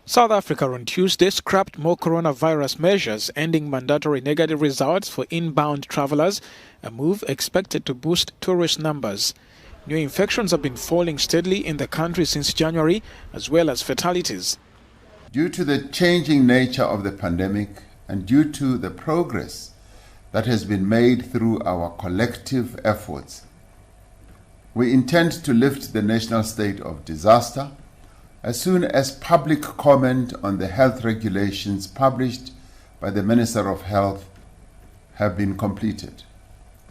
South Africa on Tuesday scrapped more coronavirus measures, ending mandatory negative results for inbound travelers, a move expected to boost tourist numbers. New infections have been falling steadily in the country since January, as well as fatalities. Due to the changing nature of the pandemic and due to the progress that has been made through our collective efforts, we intend to lift the national state of disaster as soon as public comment on the health regulations published by the Minister of Health have been completed.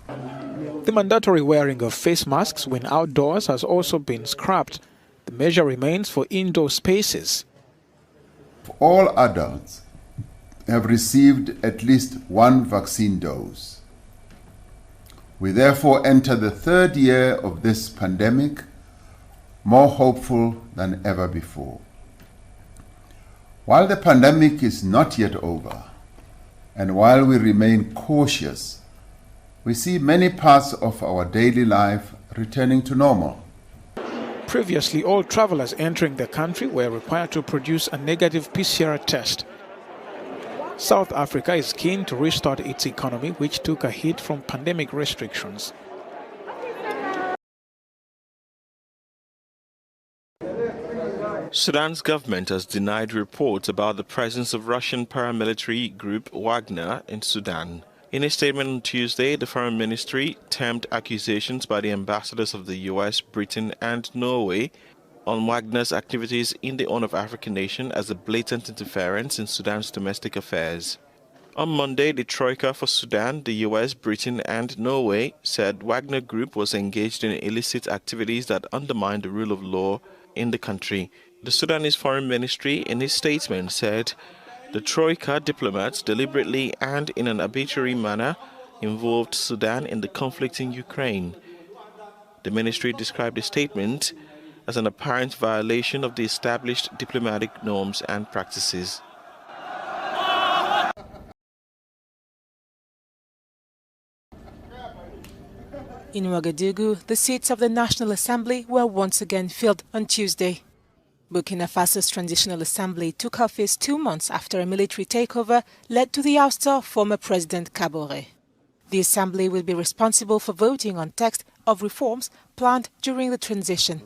The mandatory wearing of face masks when outdoors has also been scrapped. The measure remains for indoor spaces. All adults have received at least one vaccine dose. We therefore enter the third year of this pandemic more hopeful than ever before. While the pandemic is not yet over, and while we remain cautious, we see many parts of our daily life returning to normal. Previously, all travelers entering the country were required to produce a negative PCR test. South Africa is keen to restart its economy, which took a hit from pandemic restrictions. Sudan's government has denied reports about the presence of Russian paramilitary group Wagner in Sudan. In a statement on Tuesday, the Foreign Ministry termed accusations by the ambassadors of the US, Britain and Norway on Wagner's activities in the Horn of Africa nation as a blatant interference in Sudan's domestic affairs. On Monday, the Troika for Sudan, the US, Britain and Norway said Wagner Group was engaged in illicit activities that undermine the rule of law in the country. The Sudanese Foreign Ministry, in his statement, said the Troika diplomats deliberately and in an arbitrary manner involved Sudan in the conflict in Ukraine. The ministry described the statement as an apparent violation of the established diplomatic norms and practices. In Ouagadougou, the seats of the National Assembly were once again filled on Tuesday. Burkina Faso's Transitional Assembly took office 2 months after a military takeover led to the ouster of former President Kaboré. The Assembly will be responsible for voting on text of reforms planned during the transition.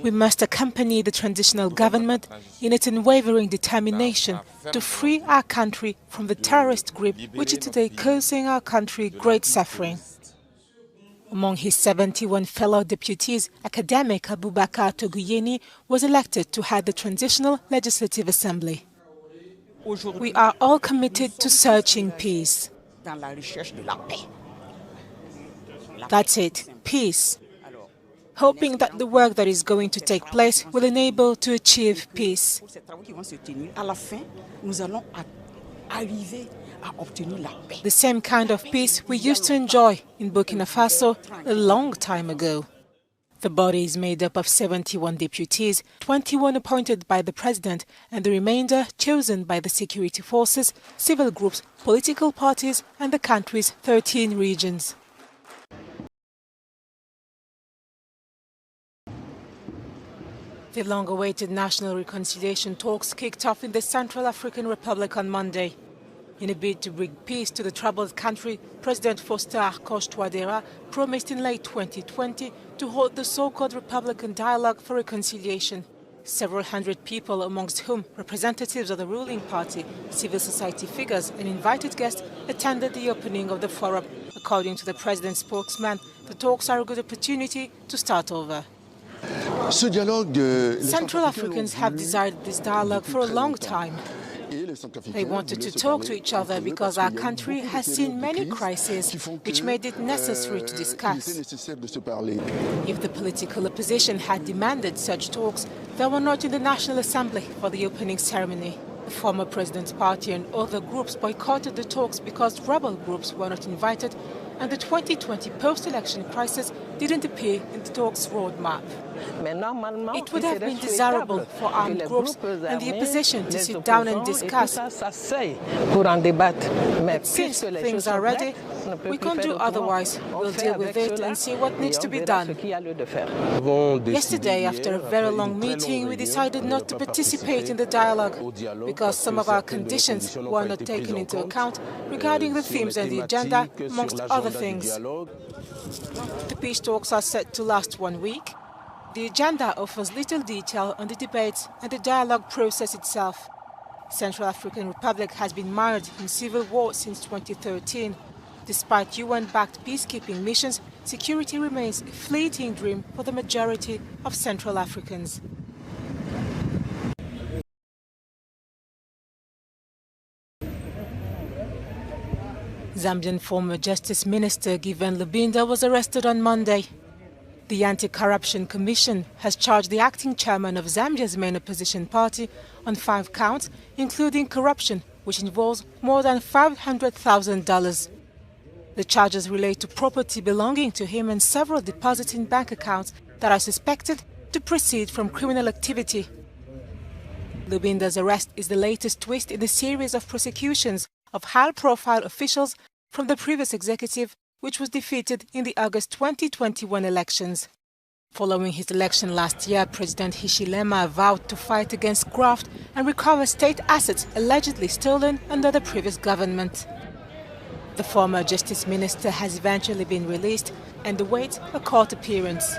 We must accompany the transitional government in its unwavering determination to free our country from the terrorist grip which is today causing our country great suffering. Among his 71 fellow deputies, academic Aboubakar Toguyeni was elected to head the Transitional Legislative Assembly. We are all committed to searching peace. That's it, peace. Hoping that the work that is going to take place will enable to achieve peace. The same kind of peace we used to enjoy in Burkina Faso a long time ago. The body is made up of 71 deputies, 21 appointed by the president and the remainder chosen by the security forces, civil groups, political parties and the country's 13 regions. The long-awaited national reconciliation talks kicked off in the Central African Republic on Monday. In a bid to bring peace to the troubled country, President Faustin Archange Touadéra promised in late 2020 to hold the so-called Republican Dialogue for Reconciliation. Several hundred people, amongst whom representatives of the ruling party, civil society figures and invited guests, attended the opening of the forum. According to the president's spokesman, the talks are a good opportunity to start over. Central Africans have desired this dialogue for a long time. They wanted to talk to each other because our country has seen many crises which made it necessary to discuss. If the political opposition had demanded such talks, they were not in the National Assembly for the opening ceremony. The former president's party and other groups boycotted the talks because rebel groups were not invited and the 2020 post-election crisis didn't appear in the talks roadmap. It would have been desirable for armed groups and the opposition to sit down and discuss. But since things are ready, we can't do otherwise. We'll deal with it and see what needs to be done. Yesterday, after a very long meeting, we decided not to participate in the dialogue because some of our conditions were not taken into account regarding the themes and the agenda, amongst other things. The peace talks are set to last 1 week. The agenda offers little detail on the debates and the dialogue process itself. Central African Republic has been mired in civil war since 2013. Despite UN-backed peacekeeping missions, security remains a fleeting dream for the majority of Central Africans. Zambian former Justice Minister Given Lubinda was arrested on Monday. The Anti-Corruption Commission has charged the acting chairman of Zambia's main opposition party on 5 counts, including corruption, which involves more than $500,000. The charges relate to property belonging to him and several deposits in bank accounts that are suspected to proceed from criminal activity. Lubinda's arrest is the latest twist in the series of prosecutions of high-profile officials from the previous executive, which was defeated in the August 2021 elections. Following his election last year, President Hichilema vowed to fight against graft and recover state assets allegedly stolen under the previous government. The former Justice Minister has eventually been released and awaits a court appearance.